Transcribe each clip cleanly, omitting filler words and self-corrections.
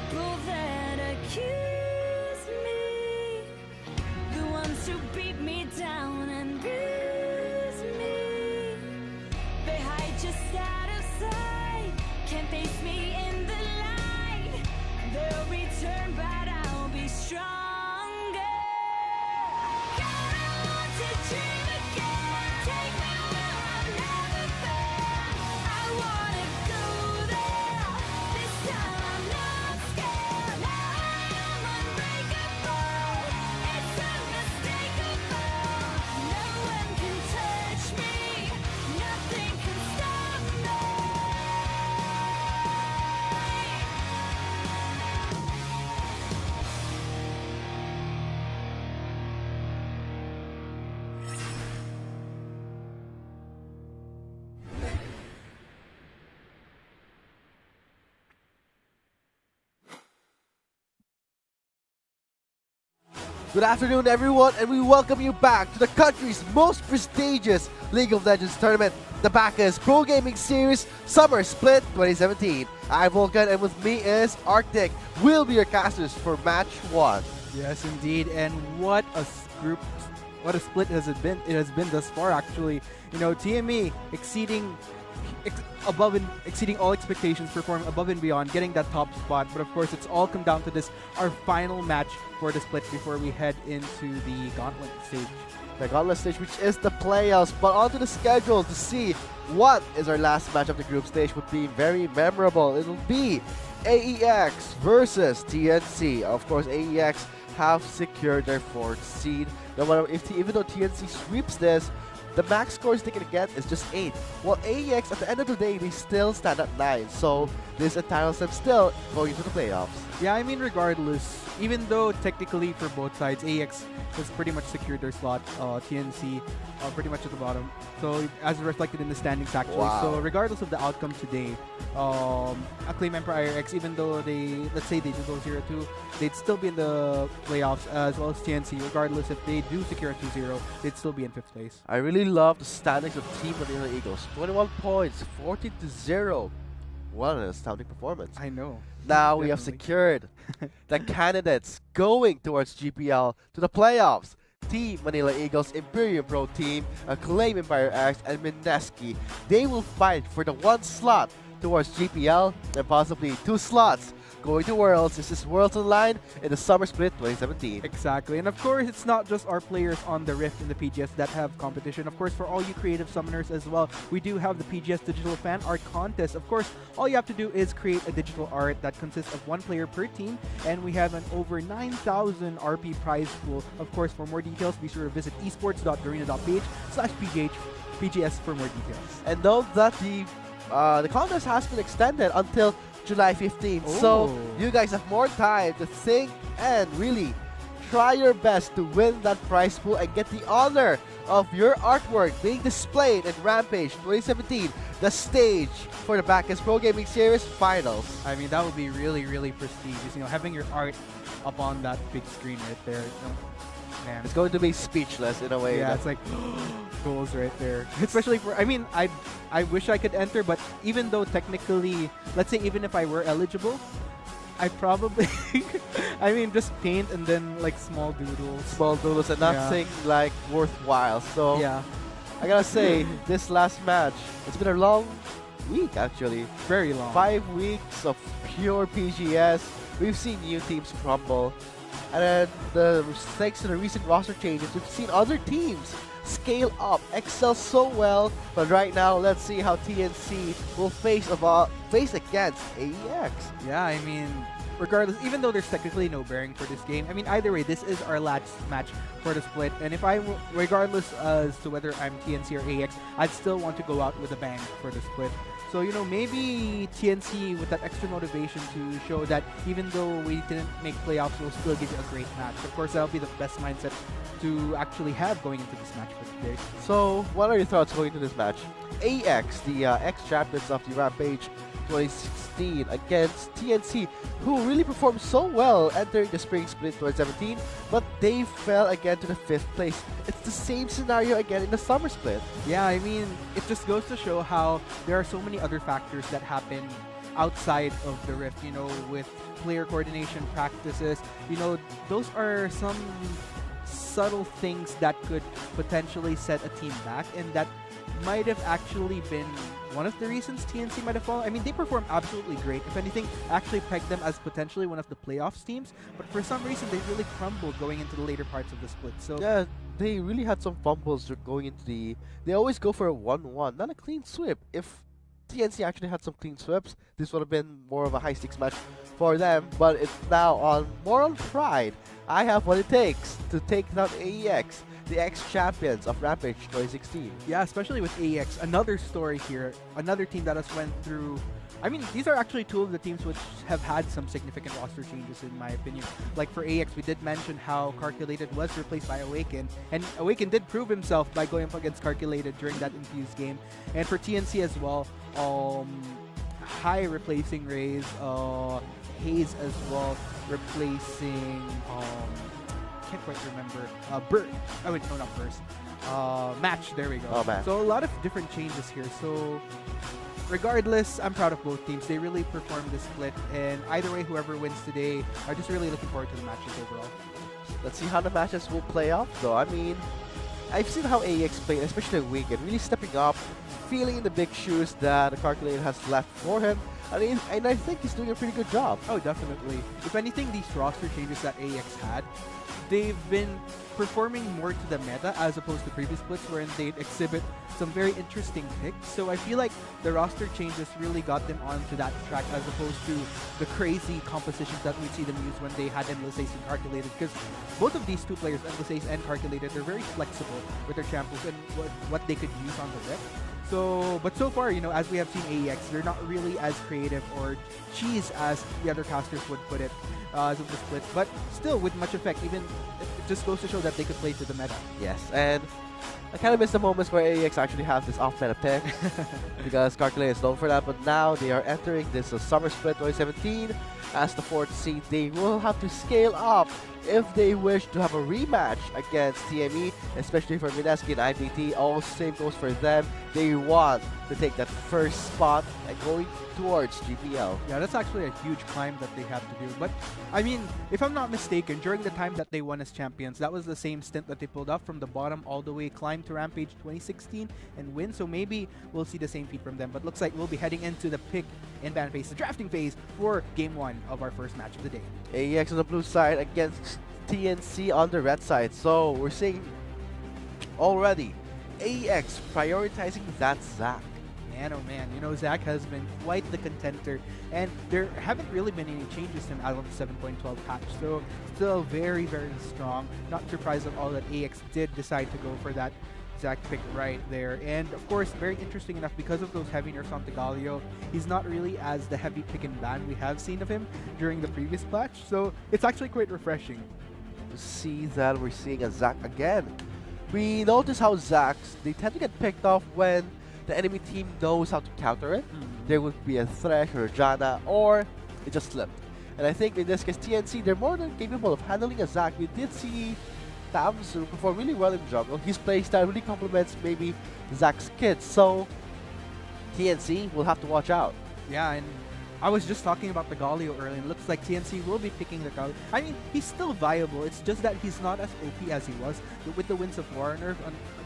people that accuse me, the ones who beat me down and bruise me, they hide just out of sight, can't face me in the light. They'll return, but I'll be stronger. Gotta want to dream again, take me where I've never been. I wanna go there, this time I'm not scared. Now I am unbreakable, it's unmistakable. No one can touch me, nothing can stop me. Good afternoon, everyone, and we welcome you back to the country's most prestigious League of Legends tournament, the Bacchus Pro Gaming Series Summer Split 2017. I'm Vulcan, and with me is Arctic. We'll be your casters for Match 1. Yes, indeed, and what a group, what a split has it been? It has been thus far, actually. You know, TME exceeding all expectations, performing above and beyond, getting that top spot. But of course, it's all come down to this, our final match for the split before we head into the Gauntlet stage. The Gauntlet stage, which is the playoffs, but onto the schedule to see what is our last match of the group stage, would be very memorable. It'll be AEX versus TNC. Of course, AEX have secured their 4th seed. No matter even though TNC sweeps this, the max scores they can get is just 8. While AEX, at the end of the day, they still stand at 9. So this entitles them still going into the playoffs. Yeah, I mean, regardless, even though technically for both sides, AEX has pretty much secured their slot, TNC pretty much at the bottom. So as reflected in the standings, actually. Wow. So regardless of the outcome today, Acclaim Empire AEX, even though they, let's say they do go 0-2, they'd still be in the playoffs, as well as TNC. Regardless if they do secure a 2-0, they'd still be in 5th place. I really love the standings of Team Manila Eagles. 21 points, 14-0. What an astounding performance. I know. Now we have secured the candidates going towards GPL to the playoffs. Team Manila Eagles, Imperium Pro Team, Acclaim Empire X, and Mineski. They will fight for the 1 slot towards GPL and possibly 2 slots going to Worlds. This is Worlds Online in the Summer Split 2017. Exactly. And of course, it's not just our players on the Rift and the PGS that have competition. Of course, for all you creative summoners as well, we do have the PGS Digital Fan Art Contest. Of course, all you have to do is create a digital art that consists of 1 player per team, and we have an over 9,000 RP prize pool. Of course, for more details, be sure to visit esports.garena.ph/PGS for more details. And note that the contest has been extended until July 15th. So you guys have more time to think and really try your best to win that prize pool and get the honor of your artwork being displayed in Rampage 2017, the stage for the Bacchus Pro Gaming Series Finals. I mean, that would be really, really prestigious. You know, having your art up on that big screen right there. You know, man, it's going to be speechless in a way. Yeah, it's like goals right there. Especially for, I mean, I wish I could enter, but even though technically, let's say even if I were eligible, I probably, I mean, just paint and then like small doodles. Small doodles and nothing like worthwhile. So yeah, I gotta say, this last match, it's been a long week actually. Very long. 5 weeks of pure PGS. We've seen new teams crumble. And then, thanks to the recent roster changes, we've seen other teams scale up, excel so well. But right now, let's see how TNC will face against AEX. Yeah, I mean, regardless, even though there's technically no bearing for this game, I mean, either way, this is our last match for the split. And if regardless as to whether I'm TNC or AEX, I'd still want to go out with a bang for the split. So, you know, maybe TNC with that extra motivation to show that even though we didn't make playoffs, we'll still give you a great match. Of course, that'll be the best mindset to actually have going into this match for today. So, what are your thoughts going into this match? AEX, the ex-champions of the Rampage 2016 against TNC, who really performed so well entering the Spring Split 2017, but they fell again to the 5th place. It's the same scenario again in the Summer Split. Yeah, I mean, it just goes to show how there are so many other factors that happen outside of the Rift, with player coordination practices. Those are some subtle things that could potentially set a team back, and that might have actually been one of the reasons TNC might have fallen. I mean, they performed absolutely great. If anything, I actually pegged them as potentially one of the playoffs teams, but for some reason, they really crumbled going into the later parts of the split. So Yeah, they really had some fumbles going into the. They always go for a 1-1, not a clean sweep. If TNC actually had some clean sweeps, this would have been more of a high stakes match for them. But it's now on more on pride. I have what it takes to take down AEX, the ex-champions of Rampage 2016. yeah, especially with AEX, another story here, another team that has went through. I mean, these are actually two of the teams which have had some significant roster changes, in my opinion. Like for AEX, we did mention how Calculated was replaced by Awaken, and Awaken did prove himself by going up against Calculated during that Infused game. And for TNC as well, High replacing Raze, Haze as well replacing, can't quite remember, Burt. Oh wait, no, not Burst. Match, there we go. Oh, Match. So a lot of different changes here. So regardless, I'm proud of both teams. They really performed this split, and either way, whoever wins today, I'm just really looking forward to the matches overall. Let's see how the matches will play off, though. I mean, I've seen how AEX played, especially Weekend, really stepping up, feeling in the big shoes that the Calculator has left for him. I mean, and I think he's doing a pretty good job. Oh, definitely. If anything, these roster changes that AEX had, they've been performing more to the meta as opposed to previous splits wherein they'd exhibit some very interesting picks. So I feel like the roster changes really got them onto that track as opposed to the crazy compositions that we'd see them use when they had Endless and Calculated, because both of these two players, Endless and Calculated, they're very flexible with their champions and what they could use on the rep. But so far, as we have seen AEX, they're not really as creative or cheese as the other casters would put it as of the split, but still with much effect. Even it just goes to show that they could play to the meta. Yes, and I kind of miss the moments where AEX actually have this off-meta pick because Calculator is known for that, but now they are entering this Summer Split 2017 as the 4th seed. They will have to scale up if they wish to have a rematch against TME, especially for Mineski and IBT. All same goes for them. They want to take that first spot and going towards GPL. Yeah, that's actually a huge climb that they have to do. But, I mean, if I'm not mistaken, during the time that they won as champions, that was the same stint that they pulled off from the bottom all the way, climb to Rampage 2016 and win. So maybe we'll see the same feat from them. But looks like we'll be heading into the pick and ban phase, the drafting phase for Game 1 of our first match of the day. AEX on the blue side against TNC on the red side. So we're seeing already AEX prioritizing that Zac. Man, oh man, Zac has been quite the contender, and there haven't really been any changes in out of the 7.12 patch, so still very, very strong. Not surprised at all that AEX did decide to go for that Zac pick right there. And of course, very interesting enough, because of those heavy nerfs on Tagalio, he's not really as the heavy pick and ban we have seen of him during the previous patch, so it's actually quite refreshing to see that we're seeing a Zac again. We notice how Zacs, they tend to get picked off when the enemy team knows how to counter it. There would be a Thresh or a Janna, or it just slipped. And I think in this case, TNC, they're more than capable of handling a Zac. We did see Tamsu perform really well in jungle. His playstyle really complements maybe Zac's kit, so TNC will have to watch out. Yeah, and I was just talking about the Galio earlier, and it looks like TNC will be picking the Galio. I mean, he's still viable, it's just that he's not as OP as he was. With the Winds of War nerf,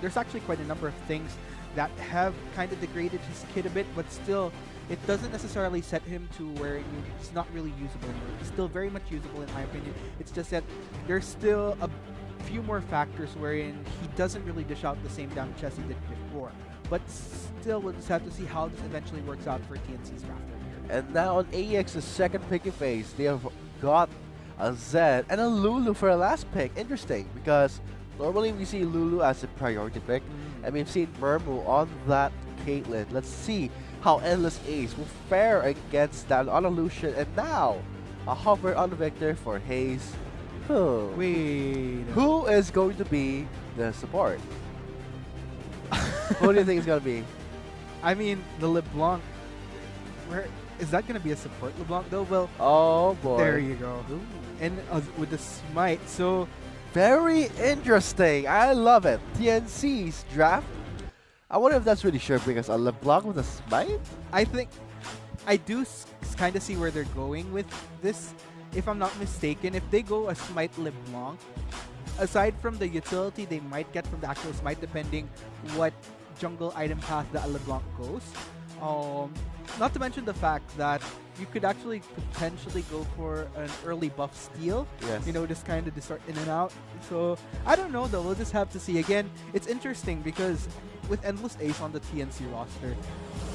there's actually quite a number of things that have kind of degraded his kit a bit, but still, it doesn't necessarily set him to where he's not really usable anymore. He's still very much usable in my opinion. It's just that there's still a few more factors wherein he doesn't really dish out the same damage as he did before. But still, we'll just have to see how this eventually works out for TNC's drafter here. And now on AEX's second picking phase, they have got a Zed and a Lulu for a last pick. Interesting, because normally we see Lulu as a priority pick, and we've seen Murmu on that Caitlyn. Let's see how Endless Ace will fare against that on Illusion, and now a hover on Victor for Haze. Wait. Who is going to be the support? Who do you think is going to be? I mean, the LeBlanc. Where is that going to be a support LeBlanc though? Well, oh boy. There you go. Ooh. And with the smite, so very interesting. I love it. TNC's draft. I wonder if that's really sure because a LeBlanc with a smite? I think I do kind of see where they're going with this. If I'm not mistaken, if they go a Smite LeBlanc, aside from the utility they might get from the actual Smite, depending what jungle item path that LeBlanc goes, not to mention the fact that you could actually potentially go for an early buff steal. Yes. You know, just kind of to start in and out. So I don't know though. We'll just have to see. Again, it's interesting because with Endless Ace on the TNC roster,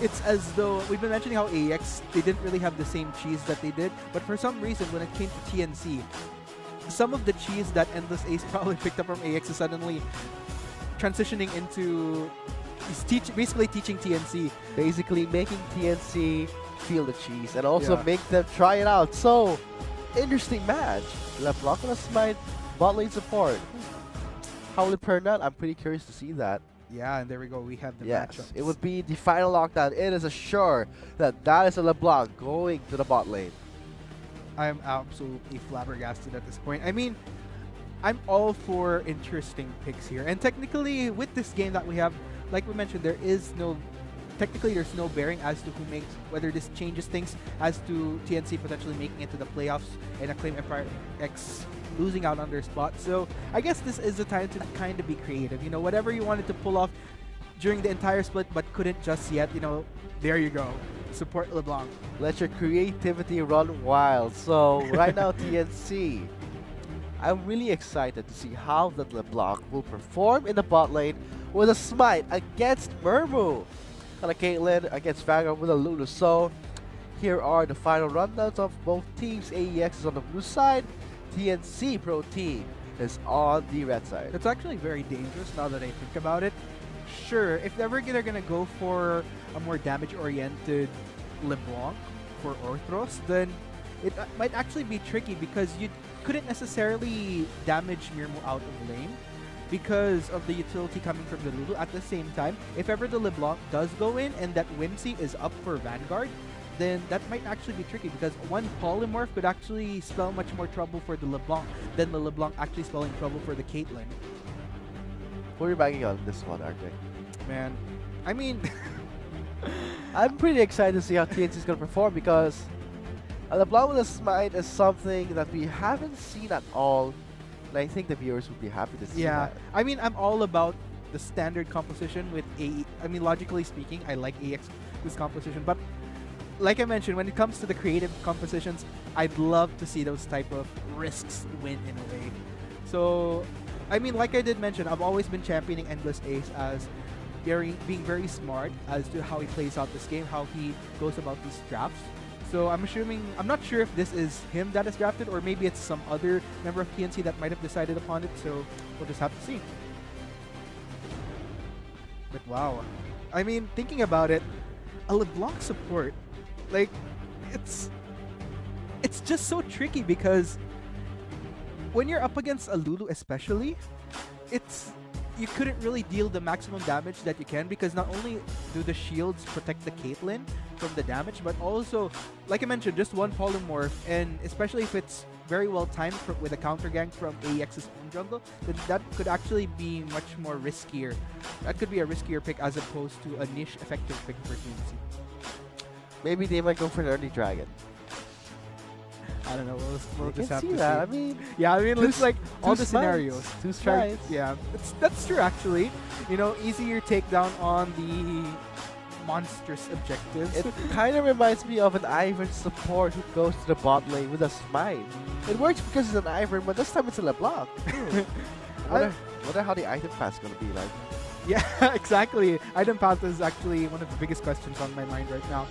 it's as though we've been mentioning how AEX, they didn't really have the same cheese that they did, but for some reason when it came to TNC, some of the cheese that Endless Ace probably picked up from AEX is suddenly transitioning into basically teaching TNC. Basically making TNC feel the cheese and also Yeah. make them try it out. So, interesting match. LeBlanc on a Smite, bot lane support. How will it turn out? I'm pretty curious to see that. Yeah, and there we go. We have the Yes, matchups. it would be the final lockdown. It is assured that that is a LeBlanc going to the bot lane. I'm absolutely flabbergasted at this point. I mean, I'm all for interesting picks here. And technically, with this game that we have, like we mentioned, there's no bearing as to who makes, whether this changes things as to TNC potentially making it to the playoffs and Acclaim Empire X losing out on their spot. So I guess this is the time to kind of be creative. You know, whatever you wanted to pull off during the entire split but couldn't just yet, you know, there you go. Support LeBlanc. Let your creativity run wild. So right now, TNC, I'm really excited to see how that LeBlanc will perform in the bot lane with a Smite against Murmu. And a Caitlyn against Vanguard with a Lulu. So here are the final rundowns of both teams. AEX is on the blue side. TNC Pro Team is on the red side. It's actually very dangerous now that I think about it. Sure, if they're gonna go for a more damage-oriented LeBlanc for Orthros, then it might actually be tricky because you couldn't necessarily damage Mirmo out of lane because of the utility coming from the Lulu. At the same time, if ever the LeBlanc does go in and that Whimsy is up for Vanguard, then that might actually be tricky because one polymorph could actually spell much more trouble for the LeBlanc than the LeBlanc actually spelling trouble for the Caitlyn. Who are you banging on this one, RJ? Man, I mean, I'm pretty excited to see how TNC is going to perform because LeBlanc with a Smite is something that we haven't seen at all. And I think the viewers would be happy to see yeah, that. I mean, I'm all about the standard composition with AE. I mean, logically speaking, I like AEX's composition, but like I mentioned, when it comes to the creative compositions, I'd love to see those type of risks win in a way. So, I mean, like I did mention, I've always been championing Endless Ace as being very smart as to how he plays out this game, how he goes about these drafts. So I'm not sure if this is him that is drafted or maybe it's some other member of TNC that might have decided upon it. So we'll just have to see. But wow, I mean, thinking about it, a LeBlanc support, like, it's just so tricky because when you're up against a Lulu especially, you couldn't really deal the maximum damage that you can because not only do the shields protect the Caitlyn from the damage, but also, like I mentioned, just one polymorph, and especially if it's very well timed with a counter gank from AEX's own jungle, then that could actually be much more riskier. That could be a riskier pick as opposed to a niche effective pick for TNC. Maybe they might go for an early dragon. I don't know. We'll You just can have see to that. see. I mean, Yeah, I mean, two it's like all the Smites. scenarios. Two Try- Smites. Yeah, that's true actually. You know, easier takedown on the monstrous objectives. it kind of reminds me of an Ivern support who goes to the bot lane with a Smite. It works because it's an Ivern, but this time it's a LeBlanc. Wonder how the item path is going to be like. Yeah, exactly. Item path is actually one of the biggest questions on my mind right now.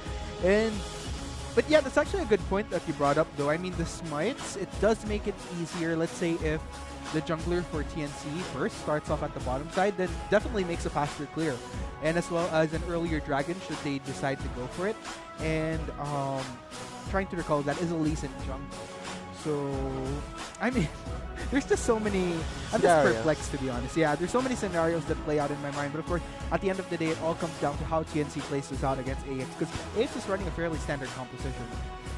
But yeah, that's actually a good point that you brought up though. I mean, the smites, it does make it easier. Let's say if the jungler for TNC first starts off at the bottom side, then definitely makes a faster clear. And as well as an earlier dragon should they decide to go for it. And trying to recall, that is a Lee Sin jungle. So, I mean, there's just so many. I'm just Scenarios. perplexed, to be honest. Yeah, there's so many scenarios that play out in my mind. But of course, at the end of the day, it all comes down to how TNC plays this out against AEX. Because AEX is running a fairly standard composition.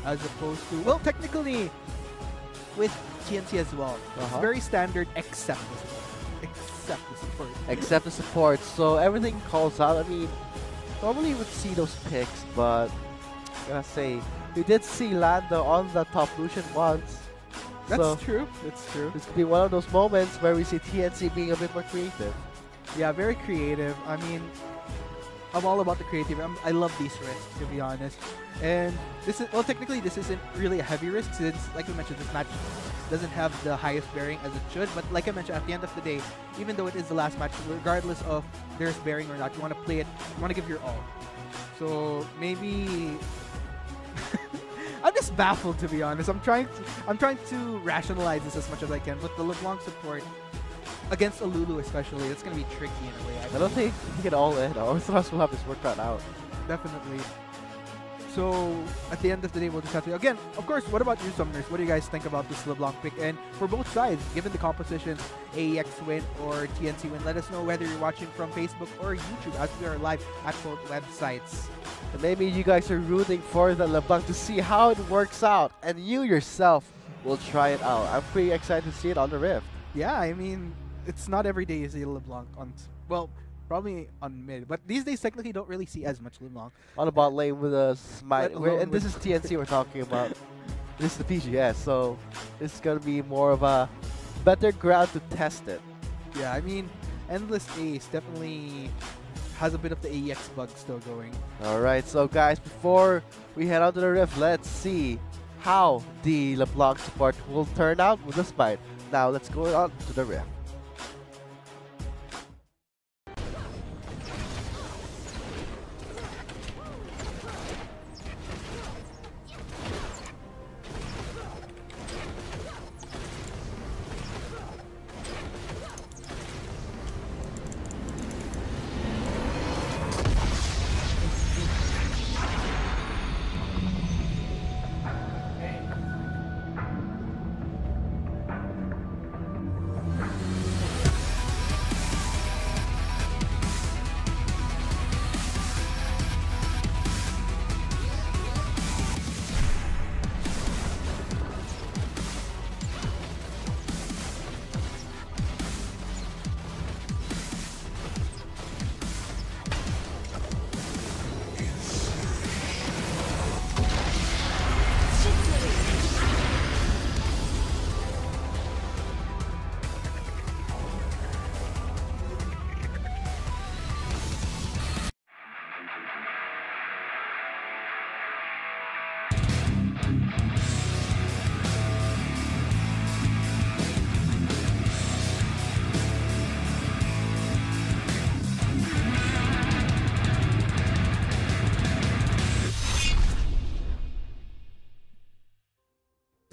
As opposed to, well, technically, with TNC as well. It's very standard except the support. Except the support. So everything calls out. I mean, normally you would see those picks, but Gonna say, we did see Lando on the top Lucian once. That's So true. That's true. this could be one of those moments where we see TNC being a bit more creative. Yeah, very creative. I mean, I'm all about the creative. I love these risks, to be honest. And this is, well, technically this isn't really a heavy risk since, like we mentioned, this match doesn't have the highest bearing as it should. But like I mentioned, at the end of the day, even though it is the last match, regardless of there's bearing or not, you want to play it, you want to give your all. So maybe I'm just baffled, to be honest. I'm trying to rationalize this as much as I can, but the LeBlanc support against a Lulu especially, it's gonna be tricky in a way. I don't think he can all in. Orthodox will have this worked out. Definitely. So at the end of the day, we'll just have to again. Of course, what about you, Summoners? What do you guys think about this LeBlanc pick? And for both sides, given the composition, AEX win or TNC win, let us know whether you're watching from Facebook or YouTube, as we are live at both websites. And maybe you guys are rooting for the LeBlanc to see how it works out, and you yourself will try it out. I'm pretty excited to see it on the Rift. Yeah, I mean, it's not every day you see LeBlanc on, well, probably on mid, but these days technically don't really see as much LeBlanc. On the bot lane with a smite. Let alone And this is TNC we're talking about. This is the PGS, so this is going to be more of a better ground to test it. Yeah, I mean, Endless Ace definitely has a bit of the AEX bug still going. Alright, so guys, before we head out to the Rift, let's see how the LeBlanc support will turn out with the smite. Now let's go on to the Rift.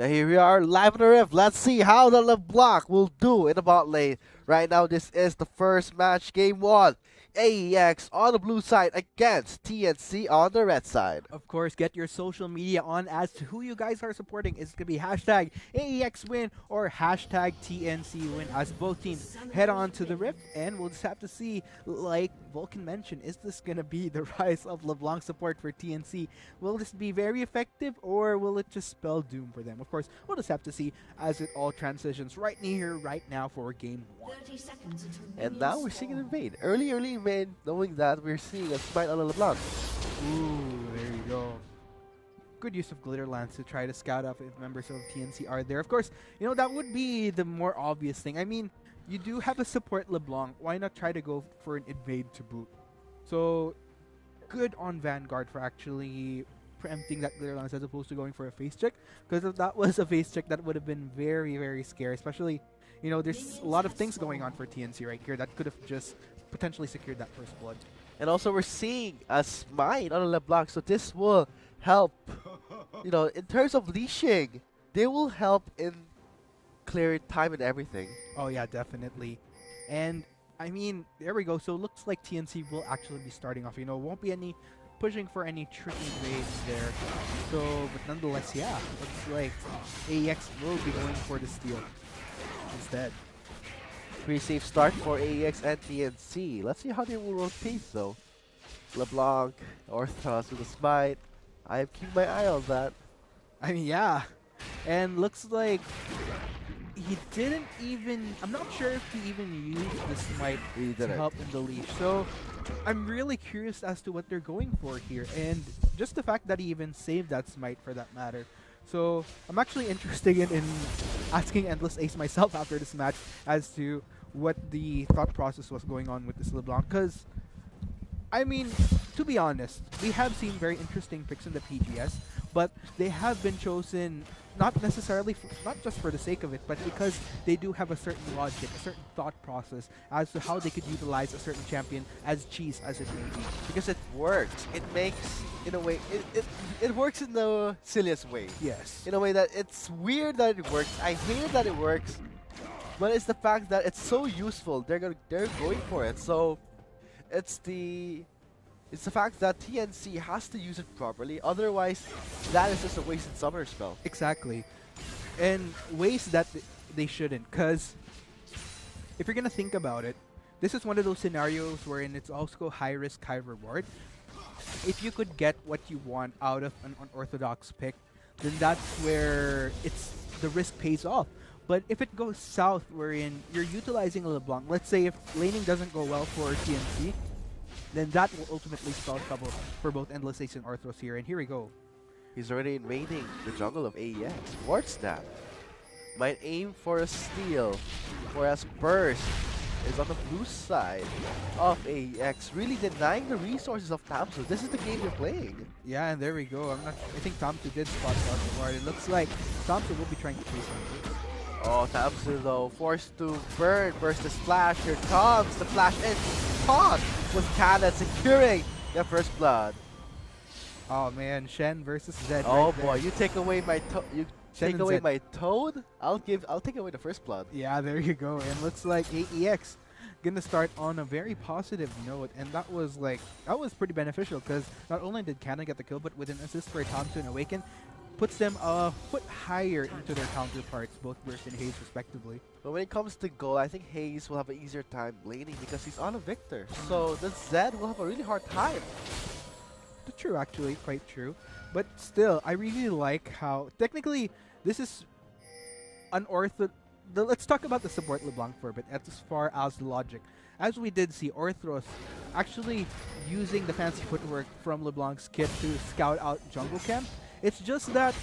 Now here we are live on the Rift. Let's see how the LeBlanc will do in the bot lane. Right now, this is the first match, game 1. AEX on the blue side against TNC on the red side. Of course, get your social media on as to who you guys are supporting. It's going to be hashtag AEX win or hashtag TNC win as both teams head on to the Rift. And we'll just have to see, like Vulcan mentioned, is this going to be the rise of LeBlanc support for TNC? Will this be very effective or will it just spell doom for them? Of course, we'll just have to see as it all transitions right here, right now for game 1. 30 seconds until And now we're seeing it in vain. Early in vain, knowing that we're seeing a smite on the LeBlanc. Ooh, there you go. Good use of Glitter Lance to try to scout up if members of TNC are there. Of course, you know, that would be the more obvious thing. I mean, you do have a support LeBlanc. Why not try to go for an invade to boot? So, good on Vanguard for actually preempting that Glitter Lance as opposed to going for a face check. Because if that was a face check, that would have been very, very scary. Especially, you know, there's a lot of things going on for TNC right here that could have just potentially secured that first blood. And also we're seeing a smite on the LeBlanc, so this will help, you know, in terms of leashing, they will help in clearing time and everything. Oh yeah, definitely. And I mean, there we go. So it looks like TNC will actually be starting off. You know, won't be any pushing for any tricky waves there. So, but nonetheless, yeah, looks like AEX will be going for the steal instead. Pretty safe start for AEX and TNC. Let's see how they will rotate though. LeBlanc, Orthos with a smite. I am keeping my eye on that. I mean, yeah. And looks like he didn't even. I'm not sure if he even used the smite He to didn't. help in the leash. So I'm really curious as to what they're going for here, and just the fact that he even saved that smite for that matter. So I'm actually interested in asking Endless Ace myself after this match as to what the thought process was going on with this LeBlanc. Because, I mean, to be honest, we have seen very interesting picks in the PGS, but they have been chosen not necessarily, not just for the sake of it, but because they do have a certain logic, a certain thought process as to how they could utilize a certain champion as cheese as it may be. Because it works. It makes, in a way, it works in the silliest way. Yes. In a way that it's weird that it works. I hate that it works, but it's the fact that it's so useful. They're going for it. So it's the fact that TNC has to use it properly. Otherwise, that is just a wasted summer spell. Exactly. And ways that they shouldn't. Because if you're going to think about it, this is one of those scenarios wherein it's also high risk, high reward. If you could get what you want out of an unorthodox pick, then that's where the risk pays off. But if it goes south wherein you're utilizing a LeBlanc, let's say if laning doesn't go well for TNC, then that will ultimately spell trouble for both Endless Ace and Arthros here. And here we go. He's already invading the jungle of AEX. Ward Snap might aim for a steal, whereas Burst is on the blue side of AEX, really denying the resources of Tamsu. This is the game you're playing. Yeah, and there we go. I think Tamsu did spot the ward. It looks like Tamsu will be trying to chase him. Oh, Tamsu though, forced to burn. Burst the splash. Here comes the flash in. Caught with Cannon securing the first blood. Oh man, Shen versus Zed. Oh right boy, there. you take away my Shen take and away Zed. my Toad. I'll take away the first blood. Yeah, there you go. And looks like AEX gonna start on a very positive note, and that was pretty beneficial because not only did Cannon get the kill, but with an assist for Tamsu and Awaken, puts them a foot higher into their counterparts, both Burst and Haze respectively. But when it comes to goal, I think Hayes will have an easier time laning because he's on a Victor. So the Zed will have a really hard time. True, actually, quite true. But still, I really like how technically this is unorthodox. Let's talk about the support LeBlanc for a bit as far as logic. As we did see, Arthros actually using the fancy footwork from LeBlanc's kit to scout out jungle camp. It's just that,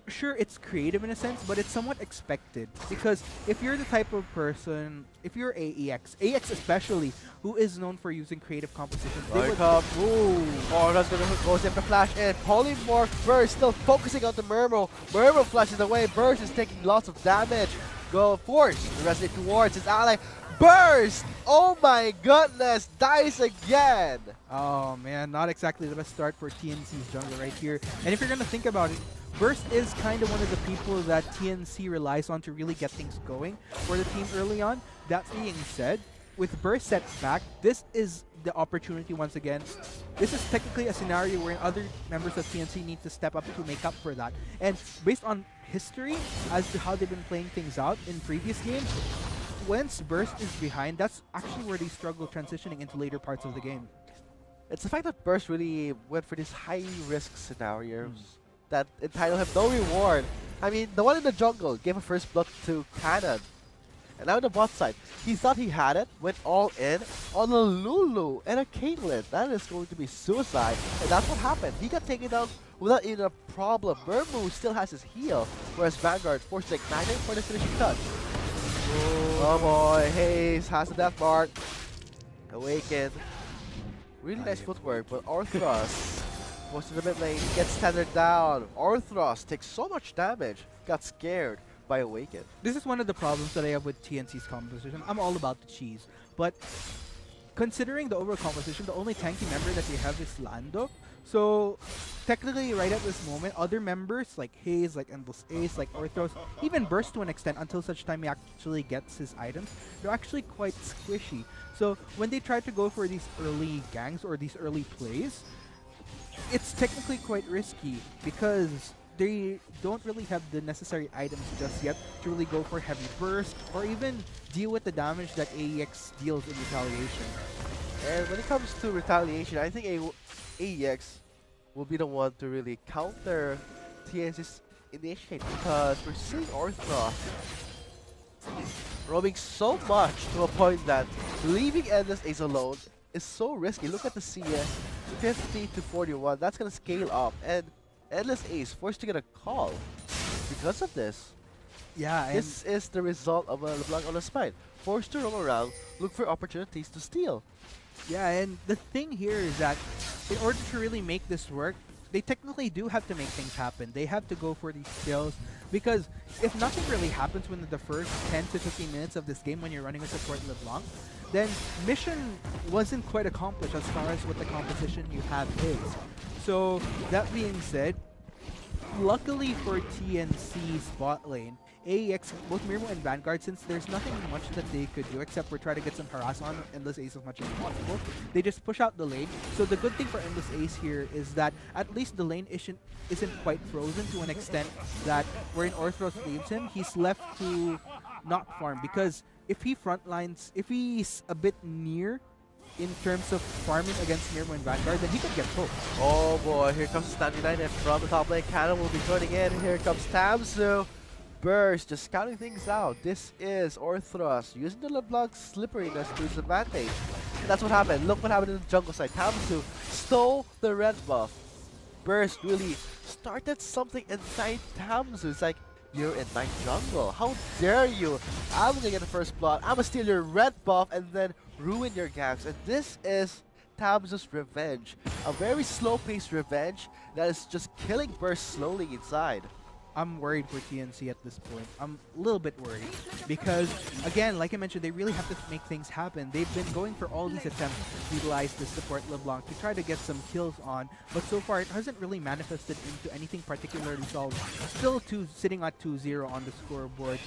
sure, it's creative in a sense, but it's somewhat expected. Because if you're the type of person, if you're AEX especially, who is known for using creative compositions, they would... Oh, that's gonna goes in the flash in. Polymorph Burst still focusing on the Murmur. Murmur flashes away. Burst is taking lots of damage. Go force the resonate towards his ally. Burst! Oh my goodness! Dies again! Oh man, not exactly the best start for TNC's jungle right here. And if you're gonna think about it, Burst is kind of one of the people that TNC relies on to really get things going for the team early on. That being said, with Burst set back, this is the opportunity once again. This is technically a scenario where other members of TNC need to step up to make up for that. And based on history as to how they've been playing things out in previous games, once Burst is behind, that's actually where they struggle transitioning into later parts of the game. It's the fact that Burst really went for these high-risk scenarios that entitle him no reward. I mean, the one in the jungle gave a first blood to Cannon. And now on the bot side, he thought he had it, went all in on a Lulu and a Caitlyn. That is going to be suicide, and that's what happened. He got taken down without even a problem. Murmu still has his heal, whereas Vanguard forced to ignite him for the finishing touch. Oh boy, Hayes has the death mark. Awaken. Really nice footwork, but Arthros goes to the mid lane, gets tethered down. Arthros takes so much damage, got scared by Awaken. This is one of the problems that I have with TNC's composition. I'm all about the cheese, but considering the overall composition, the only tanky member that we have is Lando. So technically, right at this moment, other members like Hayes, like Endless Ace, like Arthros, even Burst to an extent until such time he actually gets his items, they're actually quite squishy. So when they try to go for these early gangs or these early plays, it's technically quite risky because they don't really have the necessary items just yet to really go for heavy burst or even deal with the damage that AEX deals in retaliation. And when it comes to retaliation, I think AEX will be the one to really counter TNC's initiate because we're seeing Arthros roaming so much to a point that leaving Endless Ace alone is so risky. Look at the CS, 50 to 41. That's gonna scale up, and Endless Ace forced to get a call because of this. Yeah, and This is the result of a LeBlanc on the spine. Forced to roam around, look for opportunities to steal. yeah, and the thing here is that in order to really make this work, they technically do have to make things happen. They have to go for these kills because if nothing really happens within the first 10 to 15 minutes of this game when you're running a support LeBlanc, then mission wasn't quite accomplished as far as what the composition you have is. So that being said, luckily for TNC's bot lane, AEX, both Mirmo and Vanguard, since there's nothing much that they could do except for try to get some harass on Endless Ace as much as possible, they just push out the lane. So the good thing for Endless Ace here is that at least the lane isn't quite frozen to an extent that wherein Orthros leaves him, he's left to not farm. Because if he frontlines, if he's a bit near in terms of farming against Mirmo and Vanguard, then he could get poked. Oh boy, here comes Stan United from the top lane. Cannon will be joining in. Here comes Tamsu. Burst, just scouting things out. This is Orthros using the LeBlanc's slipperiness to his advantage. And that's what happened. Look what happened in the jungle side. Tamsu stole the red buff. Burst really started something inside Tamsu. It's like, you're in my jungle. How dare you? I'm gonna get the first blood. I'm gonna steal your red buff and then ruin your ganks. And this is Tamsu's revenge. A very slow-paced revenge that is just killing Burst slowly inside. I'm worried for TNC at this point. I'm a little bit worried because, again, like I mentioned, they really have to make things happen. They've been going for all these attempts to utilize the support LeBlanc to try to get some kills on, but so far it hasn't really manifested into anything particularly solid. Still sitting at 2-0 on the scoreboard.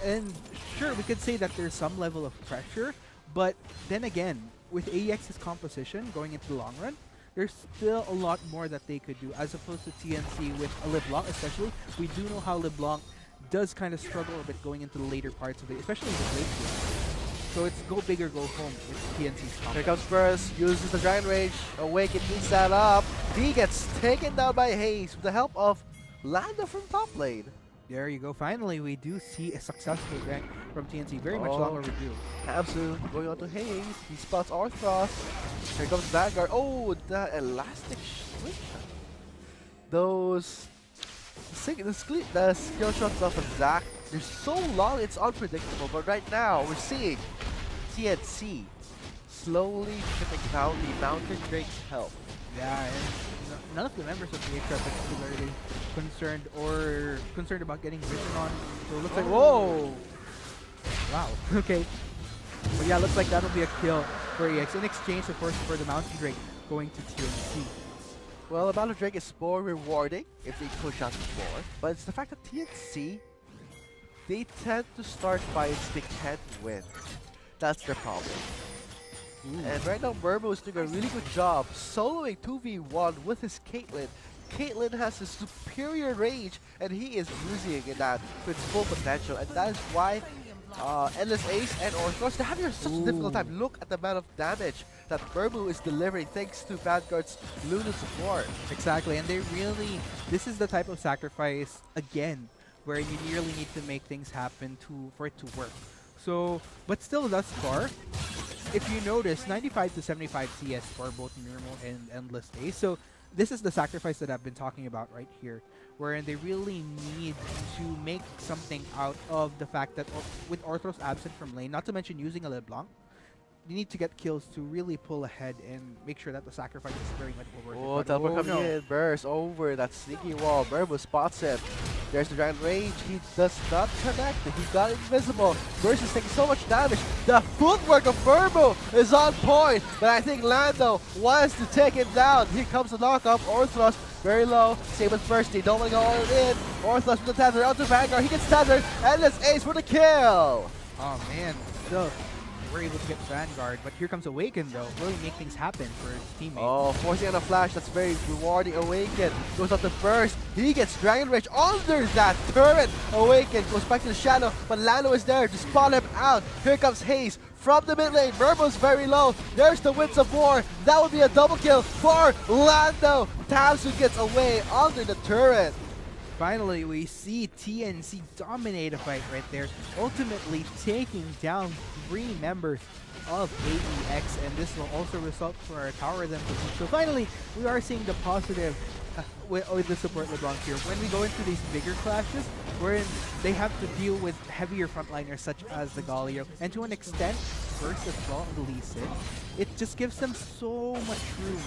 And sure, we could say that there's some level of pressure, but then again, with AEX's composition going into the long run, there's still a lot more that they could do as opposed to TNC with a LeBlanc especially. We do know how LeBlanc does kind of struggle a bit going into the later parts of it, especially in the late game. So it's go big or go home with TNC's combo. Here comes Burst, uses the Dragon Rage, Awaken, heats that up. He gets taken down by Haze with the help of Lando from top lane. There you go. Finally, we do see a successful gank from TNC. Very much long overdue. Tamsu going on to Haze. He spots Orthros. Here comes Vanguard. Oh, the elastic switch. Those the skill shots off of Zac, they're so long it's unpredictable. But right now we're seeing TNC slowly chipping down the Mountain Drake's health. Yeah, and none of the members of the AEX are particularly concerned about getting vision on. So it looks like, whoa! Wow, okay. But yeah, looks like that'll be a kill for AEX in exchange, of course, for the Mountain Drake going to TNC. Well, the Mountain Drake is more rewarding if they push out more, but it's the fact that TNC, they tend to start fights they can't win. That's their problem. And right now, Murmo is doing a really good job soloing 2v1 with his Caitlyn. Caitlyn has a superior range, and he is using that to its full potential, and that is why Endless Ace and Orthros, they're having such a difficult time. Look at the amount of damage that Murmo is delivering thanks to Vanguard's Luna support. Exactly, and they really, this is the type of sacrifice, again, where you really need to make things happen for it to work. So, but still thus far, if you notice, 95 to 75 CS for both Mirmo and Endless Ace. So this is the sacrifice that I've been talking about right here, wherein they really need to make something out of the fact that with Orthros absent from lane, not to mention using a LeBlanc, you need to get kills to really pull ahead and make sure that the sacrifice is very much worth it. Oh, teleport coming in, Burst over that sneaky wall. Murmo spots him. There's the Dragon Rage. He does not connect. He got invisible. Burst is taking so much damage. The footwork of Murmo is on point, but I think Lando wants to take him down. Here comes the knockup. Orthros very low. Same with Burst. They don't want to go all in. Orthros with the tether out to Vanguard. He gets tethered, and it's Ace for the kill. Oh man, still we're able to get Vanguard, but here comes Awaken though, really make things happen for his teammate. Oh, forcing on a flash, that's very rewarding. Awaken goes up to Burst. He gets Dragon Rage under that turret. Awaken goes back to the shadow, but Lando is there to spot him out. Here comes Haze from the mid lane. Murmo's very low. There's the Winds of War. That would be a double kill for Lando. Tamsu gets away under the turret. Finally, we see TNC dominate a fight right there, ultimately taking down 3 members of AEX, and this will also result for a tower them. So finally, we are seeing the positive with the support LeBlanc here. When we go into these bigger clashes, wherein they have to deal with heavier frontliners such as the Galio, and to an extent, Burst as well on the Lee Sin, it just gives them so much room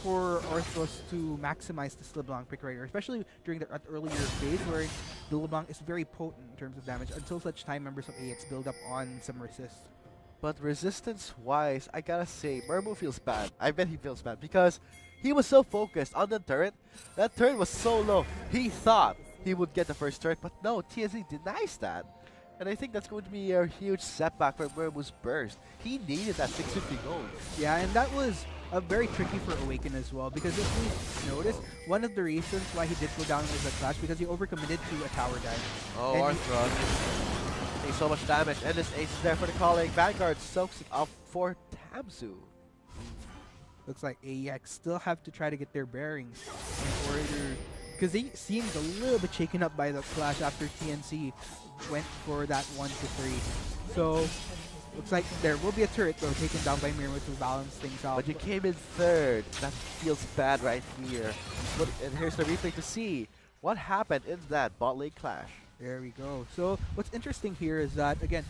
for Orthros to maximize this LeBlanc pick right here, especially during the earlier phase where the LeBlanc is very potent in terms of damage until such time members of AX build up on some resist. But resistance-wise, I gotta say, Murmu feels bad. I bet he feels bad because he was so focused on the turret. That turret was so low. He thought he would get the first turret, but no, TNC denies that. And I think that's going to be a huge setback for Murmu's burst. He needed that 650 gold. Yeah, and that was very tricky for Awaken as well, because if we notice, one of the reasons why he did go down in the clash because he overcommitted to a tower dive. Oh, Arthros takes so much damage. Endless Ace is there for the calling. Vanguard soaks it up for Tamsu. Looks like AEX still have to try to get their bearings in order, because they seemed a little bit shaken up by the clash after TNC went for that 1-3. So looks like there will be a turret though taken down by Mirmo to balance things out. But you came in third. That feels bad right here. And here's the replay to see what happened in that bot lane clash. There we go. So what's interesting here is that, again,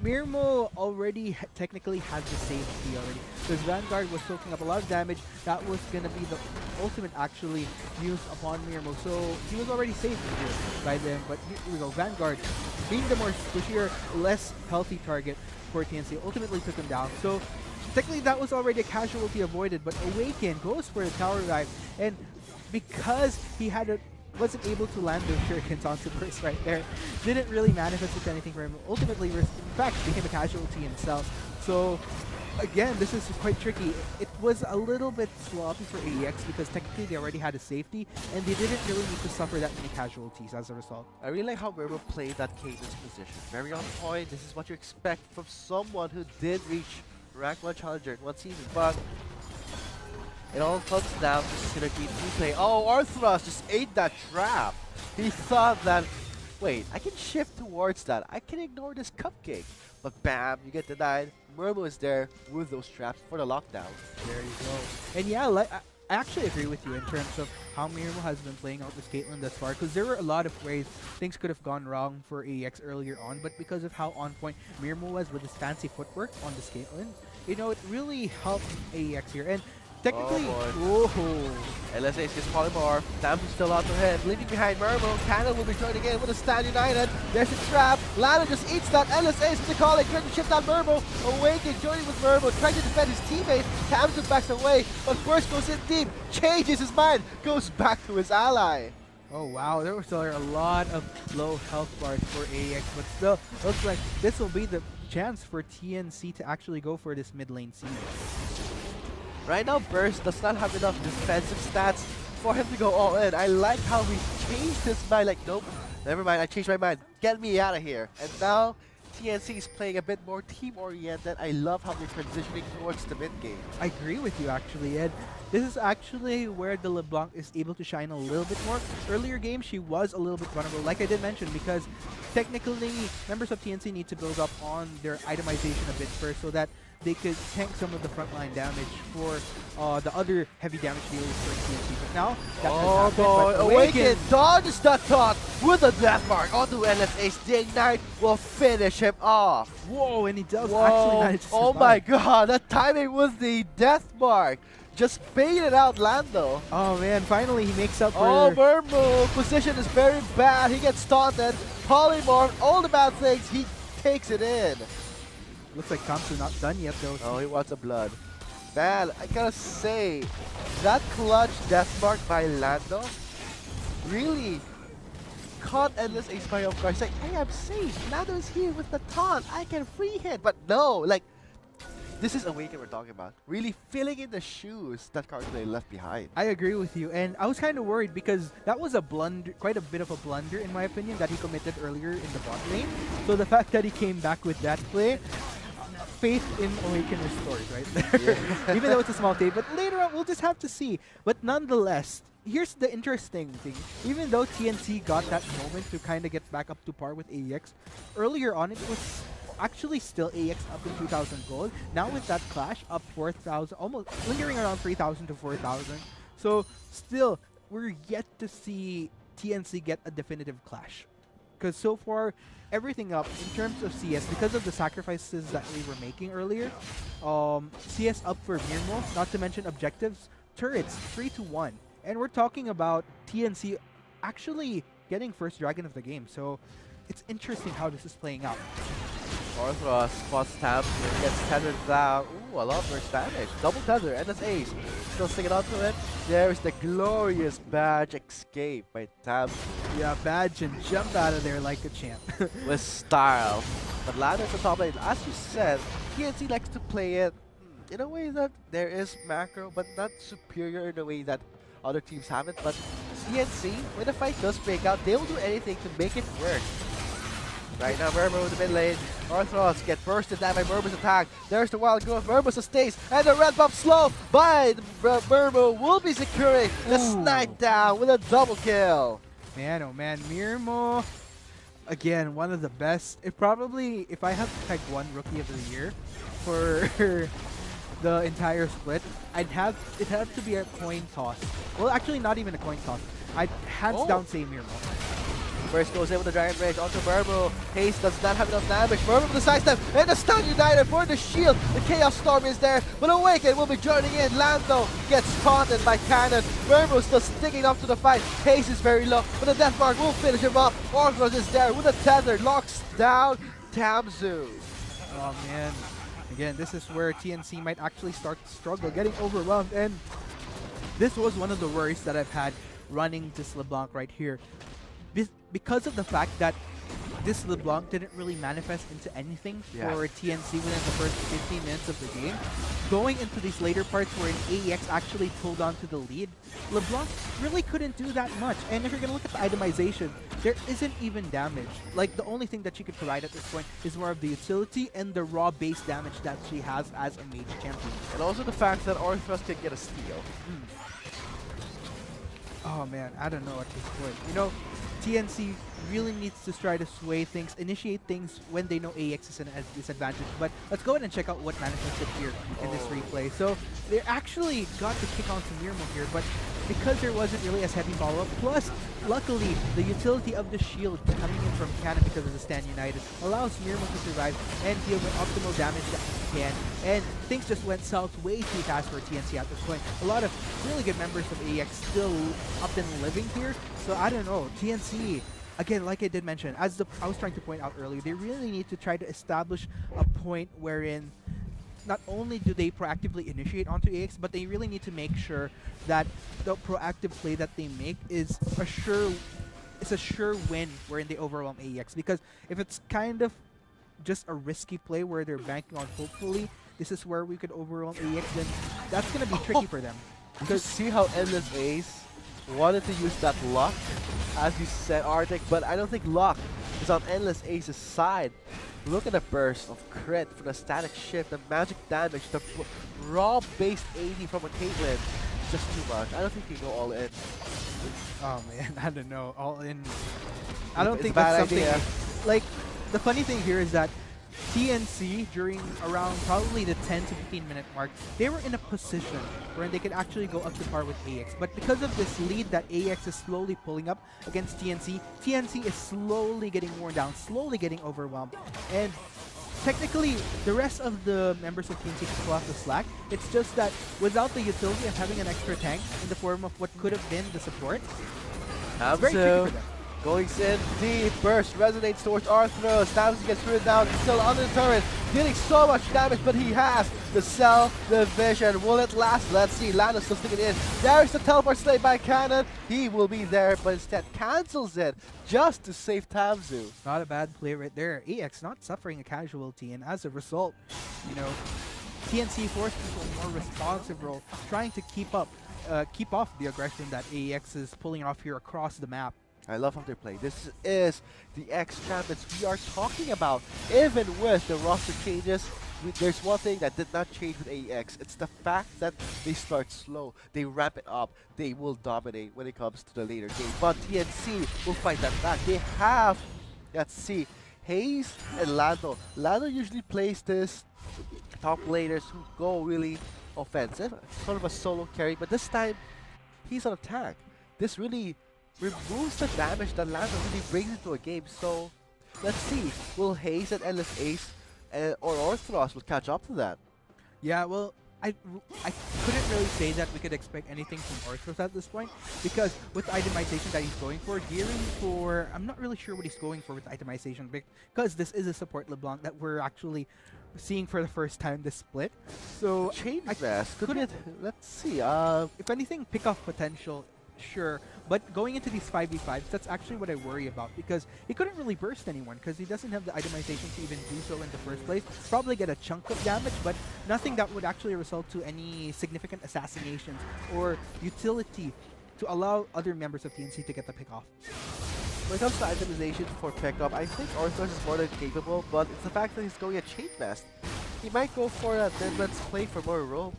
Mirmo already technically had the safety already, because Vanguard was soaking up a lot of damage. That was going to be the ultimate actually used upon Mirmo. So he was already safe here by them. But here we go. Vanguard, being the more squishier, less healthy target for TNC, ultimately took him down. So technically that was already a casualty avoided, but Awaken goes for the tower dive, and because he wasn't able to land those shurikens onto Burst right there, didn't really manifest with anything for him. Ultimately, in fact, became a casualty himself. So again, this is quite tricky. It was a little bit sloppy for AEX because technically they already had a safety, and they didn't really need to suffer that many casualties as a result. I really like how Mirmo played that cadence position. Very on point. This is what you expect from someone who did reach Rank 1 Challenger in one season. But it all comes down to synergy play. Oh, Arthros just ate that trap. He thought that, wait, I can shift towards that. I can ignore this cupcake. But bam, you get denied. Mirmo is there with those traps for the lockdown. There you go. And yeah, I actually agree with you in terms of how Mirmo has been playing out with Caitlyn thus far, because there were a lot of ways things could have gone wrong for AEX earlier on, but because of how on point Mirmo was with his fancy footwork on this Caitlyn, you know, it really helped AEX here. And technically, LSA is just polymorph. Tamsu's still out ahead. Leaving behind Mirmo. Cannon will be joining in with a Stand United. There's a trap. Lana just eats that. LSA is the calling. Trying to shift down Mirmo. Awaken joining with Mirmo. Trying to defend his teammate. Tamsu backs away. But Burst goes in deep. Changes his mind. Goes back to his ally. oh wow, there were still a lot of low health bars for AEX, but still, looks like this will be the chance for TNC to actually go for this mid lane seed. Right now, Burst does not have enough defensive stats for him to go all in. I like how he changed his mind, like, nope, never mind, I changed my mind. Get me out of here. And now, TNC is playing a bit more team-oriented. I love how they're transitioning towards the mid game. I agree with you, actually, Ed. This is actually where the LeBlanc is able to shine a little bit more. Earlier games, she was a little bit vulnerable, like I did mention, because technically, members of TNC need to build up on their itemization a bit first so that they could tank some of the frontline damage for the other heavy damage dealers for TNC. But now, that has happened, but Awaken dodges that taunt with a death mark onto LSA's. The Ignite will finish him off. Whoa, and he does actually manage to Oh survive. my god, that timing was the death mark. Just baited out Lando. Oh man, finally he makes up for... Oh, Mirmo, position is very bad. He gets taunted. Polymorph, all the bad things, he takes it in. Looks like Kamsu not done yet though. Oh, he wants a blood. Man, I gotta say, that clutch death mark by Lando really caught Endless Ace by off guard. He's like, hey, I'm safe. Lando is here with the taunt. I can free hit. But no, like, this is Awaken we're talking about. Really filling in the shoes that Cardinal left behind. I agree with you, and I was kind of worried because that was a blunder, quite a bit of a blunder in my opinion, that he committed earlier in the bot lane. So the fact that he came back with that play, faith in Awaken restored right there. Yeah. Even though it's a small save, but later on we'll just have to see. But nonetheless, here's the interesting thing. Even though TNC got that moment to kind of get back up to par with AEX, earlier on it was actually still AEX up in 2,000 gold. Now with that clash, up 4,000, almost lingering around 3,000 to 4,000. So still, we're yet to see TNC get a definitive clash. Because so far, everything up in terms of CS, because of the sacrifices that we were making earlier, CS up for Mirmo, not to mention objectives, turrets 3-1. And we're talking about TNC actually getting first dragon of the game. So it's interesting how this is playing out. Orthros spots Tab, gets tethered down. Ooh, a lot of burst damage. Double tether, and that's ace. Still sticking on to it. There's the glorious badge escape by Tab Yeah, badge and jump out of there like a champ. with style. But Lander's the top lane. As you said, TNC likes to play it in a way that there is macro, but not superior in a way that other teams have it. But TNC, when the fight does break out, they will do anything to make it work. Right now, Murmur with the mid lane. Orthros get bursted down by Murmur's attack. There's the wild growth. Murmur sustains, and the red buff slow by Murmur will be securing the snipe down with a double kill. Man, oh man, Mirmo, again, one of the best. If I have to pick one rookie of the year for the entire split, it'd have to be a coin toss. Well, actually, not even a coin toss. I'd hands down say Mirmo. First goes in with the Dragon Rage onto Murmur. Haste does not have enough damage. Murmur with the sidestep and the stun united for the shield. The Chaos Storm is there, but Awaken will be joining in. Lando gets taunted by Cannon. Murmur still sticking up to the fight. Haste is very low, but the Death Mark will finish him up. Orthros is there with a tether, locks down Tamzu. Oh man, again, this is where TNC might actually start to struggle, getting overwhelmed, and this was one of the worries that I've had running this LeBlanc right here. Because of the fact that this LeBlanc didn't really manifest into anything for TNC within the first 15 minutes of the game, going into these later parts where an AEX actually pulled onto the lead, LeBlanc really couldn't do that much. And if you're going to look at the itemization, there isn't even damage. Like, the only thing that she could provide at this point is more of the utility and the raw base damage that she has as a mage champion. And also the fact that Orthros can get a steal. Oh man, I don't know at this point. You know, TNC really needs to try to sway things, initiate things when they know AEX is at a disadvantage. But let's go ahead and check out what manifested here in this replay. So they actually got the kick onto Mirmo here, but because there wasn't really as heavy follow-up, plus luckily the utility of the shield coming in from Cannon because of the stand united allows Mirmo to survive and deal with optimal damage that he can. And things just went south way too fast for TNC at this point. A lot of really good members of AEX still up and living here. So I don't know, TNC, again, like I did mention, I was trying to point out earlier, they really need to try to establish a point wherein not only do they proactively initiate onto AEX, but they really need to make sure that the proactive play that they make is a sure win wherein they overwhelm AEX. Because if it's kind of just a risky play where they're banking on hopefully this is where we could overwhelm AEX, then that's going to be tricky for them. Because see how Endless Ace wanted to use that luck, as you said, Arctic, but I don't think luck is on Endless Ace's side. Look at the burst of crit for the static shift, the magic damage, the raw base 80 from a Caitlyn. It's just too much. I don't think you go all in. Oh man, I don't know. All in. I don't It's think a bad that's something. idea. Like, the funny thing here is that TNC, during around probably the 10 to 15 minute mark, they were in a position where they could actually go up to par with AEX. But because of this lead that AEX is slowly pulling up against TNC, TNC is slowly getting worn down, slowly getting overwhelmed. And technically, the rest of the members of TNC can pull off the slack. It's just that without the utility of having an extra tank in the form of what could have been the support, it's very tricky for them. Going in deep, burst resonates towards Arthros. Tamzu gets through it down, he's still under the turret, dealing so much damage, but he has the cell, the vision. Will it last? Let's see. Lando still sticking in. There's the teleport slay by Cannon. He will be there, but instead cancels it just to save Tamzu. Not a bad play right there. AEX not suffering a casualty, and as a result, you know, TNC forced into a more responsive role, trying to keep off the aggression that AEX is pulling off here across the map. I love how they play. This is the X champions we are talking about. Even with the roster changes, there's one thing that did not change with AEX. It's the fact that they start slow, they ramp it up, they will dominate when it comes to the later game. But TNC will fight that back. They have, let's see, Hayes and Lando. Lando usually plays this top laners who go really offensive, sort of a solo carry, but this time he's on attack. This really removes the damage that Lando really brings into a game. So let's see, will Hayes and Endless Ace or Orthros will catch up to that? Yeah, well, I couldn't really say that we could expect anything from Orthros at this point, because with the itemization that he's going for, gearing for, I'm not really sure what he's going for with itemization, because this is a support LeBlanc that we're actually seeing for the first time this split. So Change Vest, let's see. If anything, pick off potential, sure, but going into these 5v5s, that's actually what I worry about, because he couldn't really burst anyone because he doesn't have the itemization to even do so in the first place. Probably get a chunk of damage, but nothing that would actually result to any significant assassinations or utility to allow other members of TNC to get the pick off. When it comes to itemization for pickup, I think Orthros is more than capable, but it's the fact that he's going a Chain Vest. He might go for that, then let's play for more rope.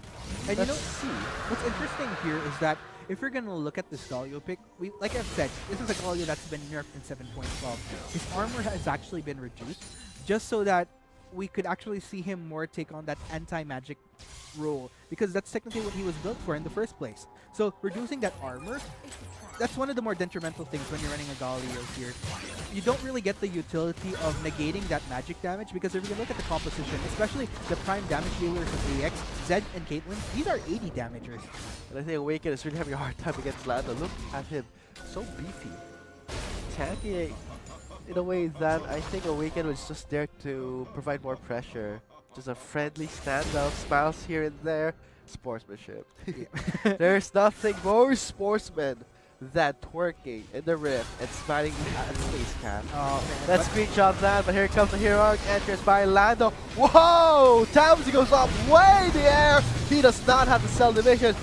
And let's you know, see. what's interesting here is that if you're gonna look at this Galio pick, like I've said, this is a Galio that's been nerfed in 7.12. His armor has actually been reduced, just so that we could actually see him more take on that anti-magic role, because that's technically what he was built for in the first place. So reducing that armor, that's one of the more detrimental things when you're running a Galio here. You don't really get the utility of negating that magic damage, because if you look at the composition, especially the prime damage dealers of AEX, Zed and Caitlyn, these are 80 damagers. And I think Awaken is really having a hard time against Lando. Look at him, so beefy. Tanky in a way that I think Awaken was just there to provide more pressure. Just a friendly standout, smiles here and there. Sportsmanship. There's nothing more sportsman than twerking in the rift and smiling at Space Cat. Oh, man. Let's screenshot that, but here comes the heroic entrance by Lando. Whoa! Tamsi goes up way in the air. He does not have the cell division.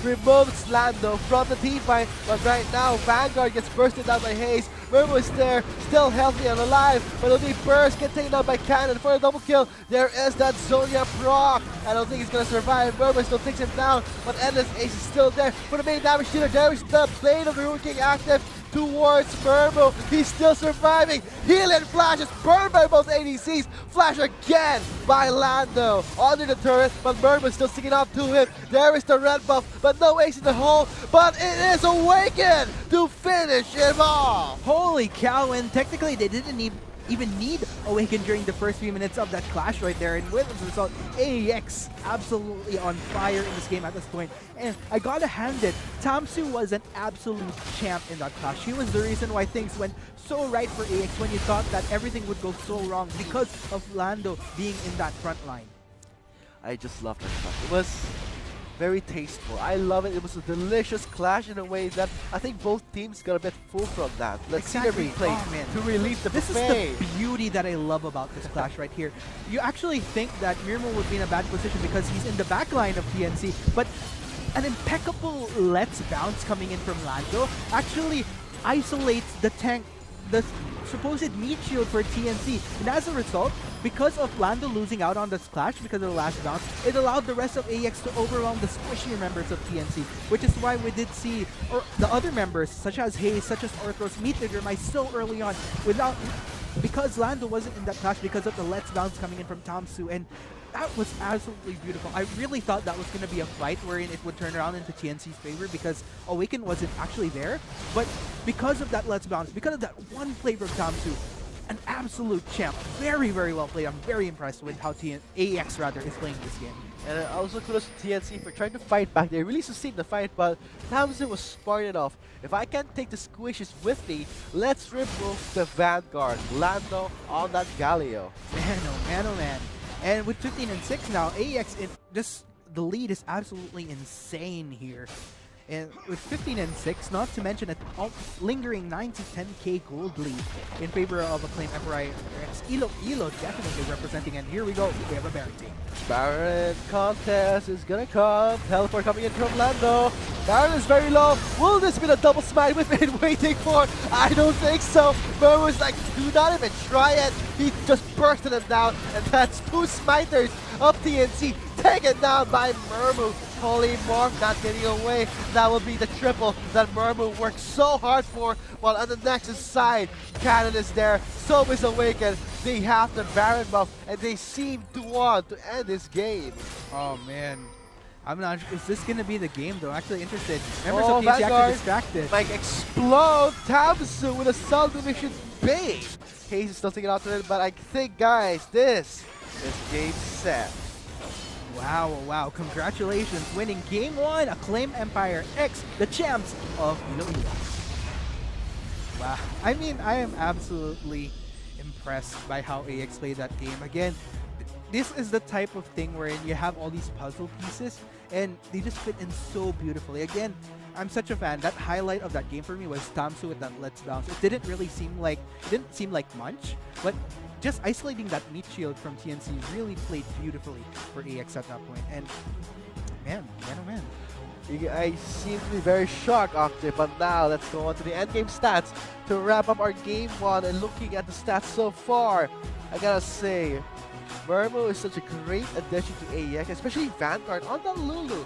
Removes Lando from the team fight, but right now Vanguard gets bursted down by Hayes. Murmo is there, still healthy and alive, but it'll be burst, get taken out by Cannon for a double kill. There is that Zonia proc. I don't think he's gonna survive. Murmo still takes him down, but Endless Ace is still there for the main damage dealer. There is the Blade of the Rune King active towards Murmo. He's still surviving. Healing flash is burned by both ADCs. Flash again by Lando under the turret, but Murmo still sticking up to him. There is the red buff, but no ace in the hole. But it is Awaken to finish him off. Holy cow, and technically they didn't even need Awaken during the first few minutes of that clash right there, and with the result, AEX absolutely on fire in this game at this point. And I gotta hand it, Tamsu was an absolute champ in that clash. He was the reason why things went so right for AEX when you thought that everything would go so wrong because of Lando being in that front line. I just love that clash. It was very tasteful. I love it. It was a delicious clash in a way that I think both teams got a bit full from that. Let's see the replay to relieve the This buffet. is the beauty that I love about this clash right here. You actually think that Mirmo would be in a bad position because he's in the back line of TNC, but an impeccable Let's Bounce coming in from Lando actually isolates the tank, the supposed meat shield for TNC, and as a result, because of Lando losing out on this clash because of the last bounce, it allowed the rest of AEX to overwhelm the squishier members of TNC, which is why we did see the other members, such as Hayes, such as Orthros, meet their demise so early on, because Lando wasn't in that clash because of the Let's Bounce coming in from Tamsu, and that was absolutely beautiful. I really thought that was going to be a fight wherein it would turn around into TNC's favor because Awaken wasn't actually there. But because of that Let's Bounce, because of that one play from Tamsu, an absolute champ. Very, very well played. I'm very impressed with how AEX rather is playing this game. And also kudos to TNC for trying to fight back. They really sustained the fight, but Tamsin was smart enough. If I can't take the squishes with me, let's remove the Vanguard. Lando on that Galio. Man, oh man, oh man. And with 15 and 6 now, AEX, the lead is absolutely insane here. And with 15 and 6, not to mention a lingering 9 to 10k gold lead in favor of Acclaim Emperor X. Elo definitely representing, and here we go. We have a Baron team. Baron contest is gonna come. Teleport coming in from Lando. Baron is very low. Will this be the double smite we've been waiting for? I don't think so. Murmu's like, do not even try it. He just bursted him down, and that's 2 smiters of TNC taken down by Murmu. Holy Morph not getting away. That will be the triple that Murmu worked so hard for. While on the Nexus side, Cannon is there. So is Awakened. They have the Baron buff, and they seem to want to end this game. Oh man. I'm not sure. Is this going to be the game though? Actually interested. Members of TNC Vanguard actually distracted. like explode Tamsu with a subdivision bait. Case is still taking out to it, but I think, guys, this is game set. Wow, wow. Congratulations. Winning game 1, Acclaim Empire X, the champs of Iloilo. Wow. I mean, I am absolutely impressed by how AEX played that game. Again, this is the type of thing wherein you have all these puzzle pieces and they just fit in so beautifully. Again, I'm such a fan. That highlight of that game for me was Tamsu with that Let's Bounce. It didn't seem like much, but just isolating that meat shield from TNC really played beautifully for AEX at that point. And man, oh man. I seem to be very shocked, Octave, but now let's go on to the endgame stats to wrap up our game 1. And looking at the stats so far, I gotta say, Murmu is such a great addition to AEX, especially Vanguard on the Lulu.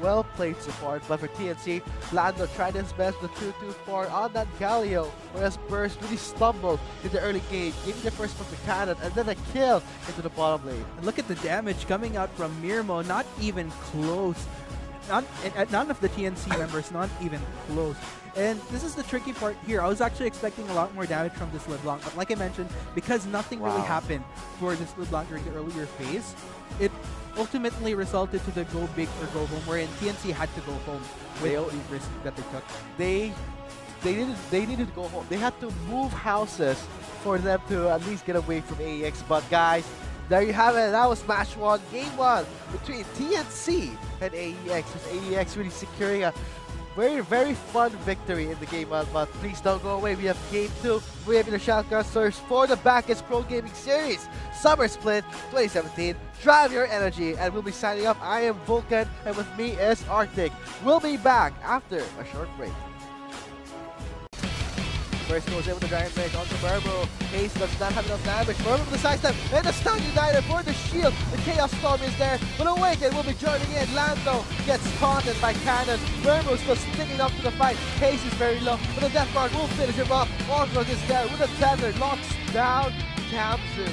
Well played so far, but for TNC, Lando tried his best with the 2-2-4 on that Galio, whereas Burst really stumbled in the early game, giving the first push to Cannon and then a kill into the bottom lane. And look at the damage coming out from Mirmo, not even close. None of the TNC members, not even close. And this is the tricky part here. I was actually expecting a lot more damage from this LeBlanc, but like I mentioned, because nothing really happened for this LeBlanc during the earlier phase, it ultimately resulted to the go big or go home, wherein TNC had to go home with the risk that they took. They needed to go home. They had to move houses for them to at least get away from AEX. But guys, there you have it. That was match 1, game 1 between TNC and AEX. With AEX really securing a very, very fun victory in the game 1. But please don't go away. We have game 2. We have the Shoutcasters for the Bacchus Pro Gaming Series Summer Split 2017. Drive your energy, and we'll be signing up. I am Vulcan, and with me is Arctic. We'll be back after a short break. First goes in with the Giant Mage onto Murmu. Ace does not have enough damage. Murmu with the sidestep and the Stun United for the shield. The Chaos Storm is there, but Awaken will be joining in. Lando gets taunted by Cannon. Murmu still sticking up to the fight. Case is very low, but the Death Guard will finish him off. Orthrug is there with a tether, locks down Tamsu.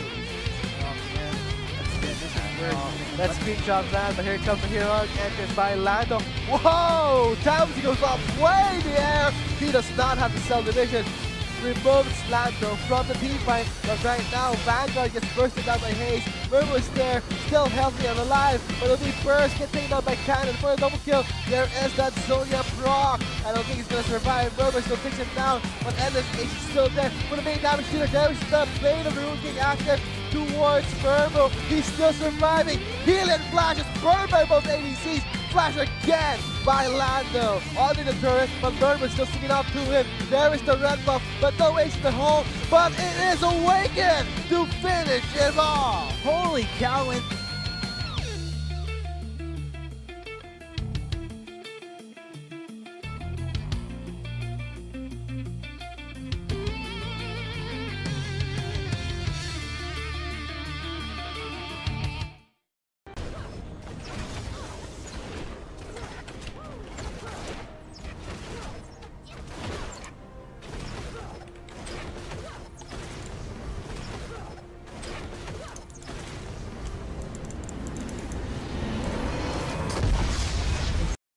Let's screenshot that, but here comes the hero, entered by Lando. Whoa! Tamsu goes up way in the air. He does not have the cell division. Removes Lando from the team fight, but right now Vanguard gets bursted down by Haze. Murmu is there, still healthy and alive, but it'll be Burst get taken down by Cannon for a double kill. There is that Zonia proc. I don't think he's gonna survive. Murmu still takes him down, but Endless Ace is still there for the main damage dealer. There is the Blade of the Rune King active towards Murmu. He's still surviving. Heal and Flash is burned by both ADCs. Flash again by Lando under the turret, but Murmu still sticking up to him. There is the red buff, but no ace in the hole. But it is Awakened to finish him off. Holy cow, and